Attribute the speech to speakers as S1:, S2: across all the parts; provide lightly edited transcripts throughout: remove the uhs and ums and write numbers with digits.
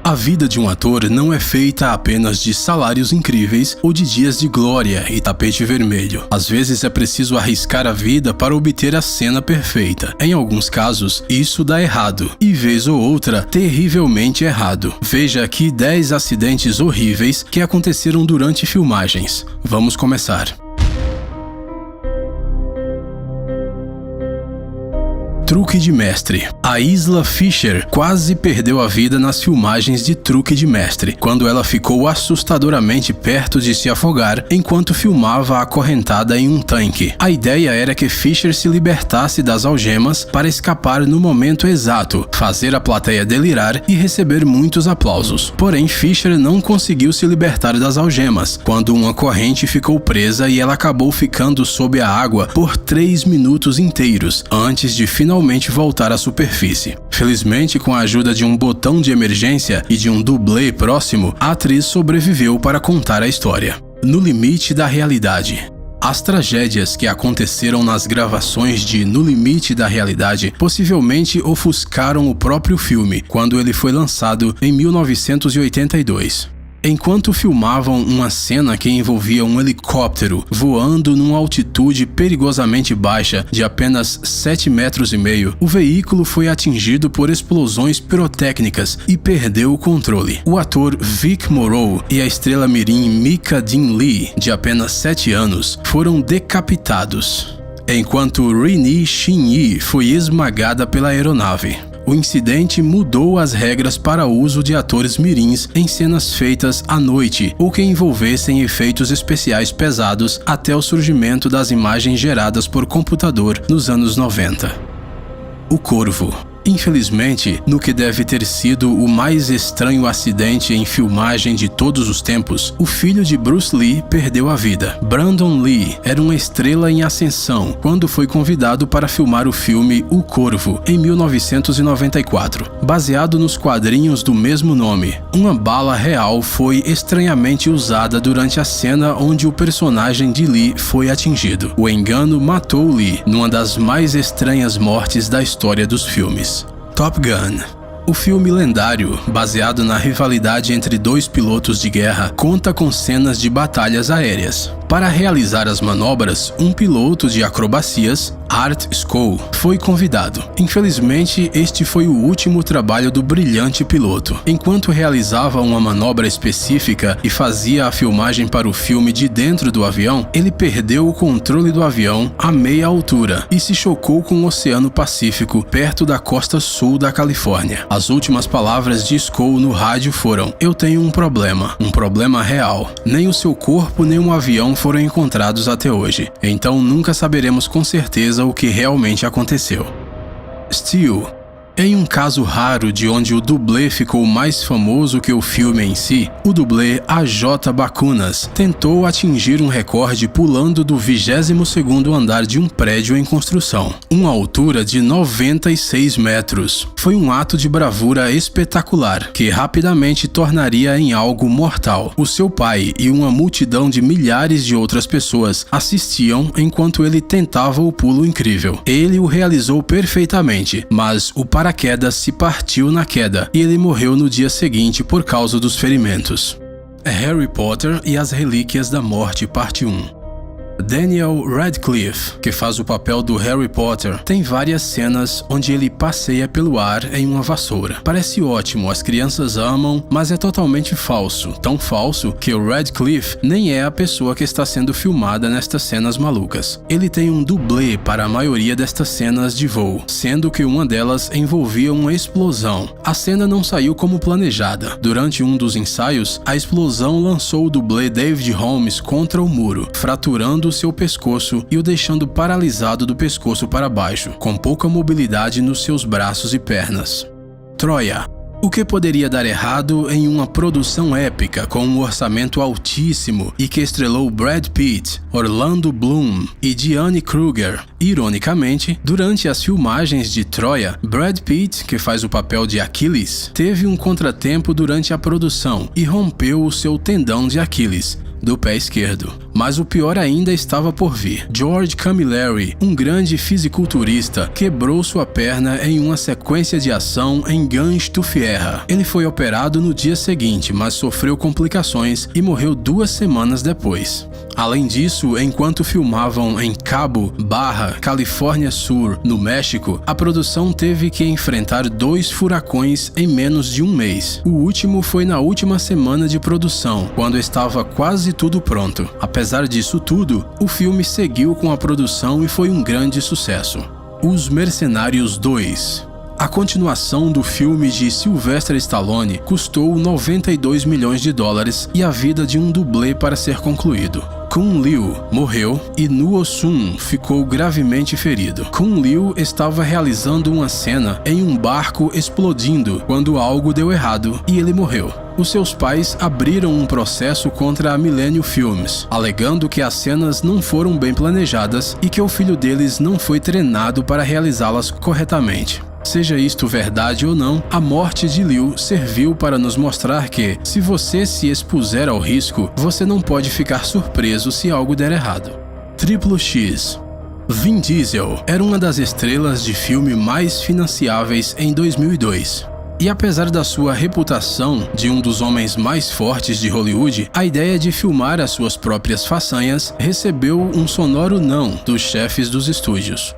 S1: A vida de um ator não é feita apenas de salários incríveis ou de dias de glória e tapete vermelho. Às vezes é preciso arriscar a vida para obter a cena perfeita. Em alguns casos, isso dá errado, e vez ou outra, terrivelmente errado. Veja aqui 10 acidentes horríveis que aconteceram durante filmagens. Vamos começar. Truque de mestre. A Isla Fisher quase perdeu a vida nas filmagens de Truque de Mestre, quando ela ficou assustadoramente perto de se afogar enquanto filmava acorrentada em um tanque. A ideia era que Fisher se libertasse das algemas para escapar no momento exato, fazer a plateia delirar e receber muitos aplausos. Porém, Fisher não conseguiu se libertar das algemas, quando uma corrente ficou presa e ela acabou ficando sob a água por 3 minutos inteiros, antes de finalmente voltar à superfície. Felizmente, com a ajuda de um botão de emergência e de um dublê próximo, a atriz sobreviveu para contar a história. No limite da realidade. As tragédias que aconteceram nas gravações de No Limite da Realidade possivelmente ofuscaram o próprio filme quando ele foi lançado em 1982. Enquanto filmavam uma cena que envolvia um helicóptero voando numa altitude perigosamente baixa de apenas 7,5 metros, o veículo foi atingido por explosões pirotécnicas e perdeu o controle. O ator Vic Morrow e a estrela mirim Mika Dean Lee, de apenas 7 anos, foram decapitados, enquanto Renee Shin-yi foi esmagada pela aeronave. O incidente mudou as regras para o uso de atores mirins em cenas feitas à noite ou que envolvessem efeitos especiais pesados até o surgimento das imagens geradas por computador nos anos 90. O Corvo. Infelizmente, no que deve ter sido o mais estranho acidente em filmagem de todos os tempos, o filho de Bruce Lee perdeu a vida. Brandon Lee era uma estrela em ascensão quando foi convidado para filmar o filme O Corvo, em 1994. Baseado nos quadrinhos do mesmo nome, uma bala real foi estranhamente usada durante a cena onde o personagem de Lee foi atingido. O engano matou Lee numa das mais estranhas mortes da história dos filmes. Top Gun. O filme lendário, baseado na rivalidade entre 2 pilotos de guerra, conta com cenas de batalhas aéreas. Para realizar as manobras, um piloto de acrobacias, Art Skoll, foi convidado. Infelizmente, este foi o último trabalho do brilhante piloto. Enquanto realizava uma manobra específica e fazia a filmagem para o filme de dentro do avião, ele perdeu o controle do avião a meia altura e se chocou com o Oceano Pacífico, perto da costa sul da Califórnia. As últimas palavras de Skoll no rádio foram: "Eu tenho um problema real. Nem o seu corpo nem um avião foram encontrados até hoje, então nunca saberemos com certeza o que realmente aconteceu." Steel. Em um caso raro de onde o dublê ficou mais famoso que o filme em si, o dublê A.J. Bakunas tentou atingir um recorde pulando do 22º andar de um prédio em construção, uma altura de 96 metros. Foi um ato de bravura espetacular, que rapidamente tornaria em algo mortal. O seu pai e uma multidão de milhares de outras pessoas assistiam enquanto ele tentava o pulo incrível. Ele o realizou perfeitamente, mas o paraquedas se partiu na queda e ele morreu no dia seguinte por causa dos ferimentos. Harry Potter e as Relíquias da Morte, parte 1. Daniel Radcliffe, que faz o papel do Harry Potter, tem várias cenas onde ele passeia pelo ar em uma vassoura. Parece ótimo, as crianças amam, mas é totalmente falso. Tão falso que o Radcliffe nem é a pessoa que está sendo filmada nestas cenas malucas. Ele tem um dublê para a maioria destas cenas de voo, sendo que uma delas envolvia uma explosão. A cena não saiu como planejada. Durante um dos ensaios, a explosão lançou o dublê David Holmes contra o muro, fraturando seu pescoço e o deixando paralisado do pescoço para baixo, com pouca mobilidade nos seus braços e pernas. Troia. O que poderia dar errado em uma produção épica com um orçamento altíssimo e que estrelou Brad Pitt, Orlando Bloom e Diane Kruger? Ironicamente, durante as filmagens de Troia, Brad Pitt, que faz o papel de Aquiles, teve um contratempo durante a produção e rompeu o seu tendão de Aquiles do pé esquerdo. Mas o pior ainda estava por vir. George Camilleri, um grande fisiculturista, quebrou sua perna em uma sequência de ação em Guns to Fiera, Inglaterra. Ele foi operado no dia seguinte, mas sofreu complicações e morreu 2 semanas depois. Além disso, enquanto filmavam em Cabo, Califórnia Sur, no México, a produção teve que enfrentar 2 furacões em menos de um mês. O último foi na última semana de produção, quando estava quase tudo pronto. Apesar disso tudo, o filme seguiu com a produção e foi um grande sucesso. Os Mercenários 2. A continuação do filme de Sylvester Stallone custou 92 milhões de dólares e a vida de um dublê para ser concluído. Kun Liu morreu e Nuo Sun ficou gravemente ferido. Kun Liu estava realizando uma cena em um barco explodindo quando algo deu errado e ele morreu. Os seus pais abriram um processo contra a Millennium Films, alegando que as cenas não foram bem planejadas e que o filho deles não foi treinado para realizá-las corretamente. Seja isto verdade ou não, a morte de Liu serviu para nos mostrar que, se você se expuser ao risco, você não pode ficar surpreso se algo der errado. Triplo X. Vin Diesel era uma das estrelas de filme mais financiáveis em 2002. E apesar da sua reputação de um dos homens mais fortes de Hollywood, a ideia de filmar as suas próprias façanhas recebeu um sonoro não dos chefes dos estúdios.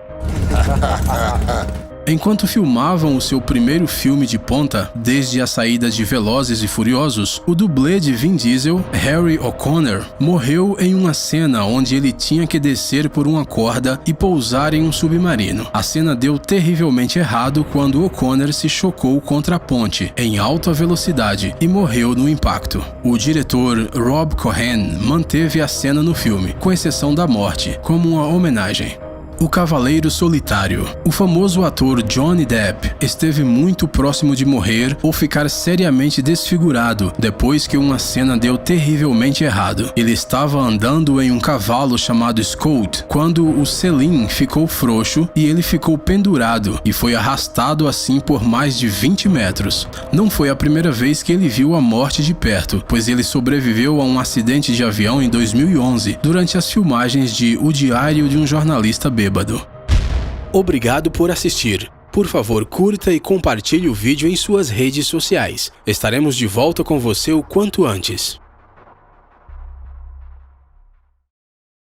S1: Enquanto filmavam o seu primeiro filme de ponta, desde a saída de Velozes e Furiosos, o dublê de Vin Diesel, Harry O'Connor, morreu em uma cena onde ele tinha que descer por uma corda e pousar em um submarino. A cena deu terrivelmente errado quando O'Connor se chocou contra a ponte, em alta velocidade, e morreu no impacto. O diretor Rob Cohen manteve a cena no filme, com exceção da morte, como uma homenagem. O Cavaleiro Solitário. O famoso ator Johnny Depp esteve muito próximo de morrer ou ficar seriamente desfigurado depois que uma cena deu terrivelmente errado. Ele estava andando em um cavalo chamado Scout quando o selim ficou frouxo e ele ficou pendurado e foi arrastado assim por mais de 20 metros. Não foi a primeira vez que ele viu a morte de perto, pois ele sobreviveu a um acidente de avião em 2011 durante as filmagens de O Diário de um Jornalista Bêbado. Obrigado por assistir. Por favor, curta e compartilhe o vídeo em suas redes sociais. Estaremos de volta com você o quanto antes.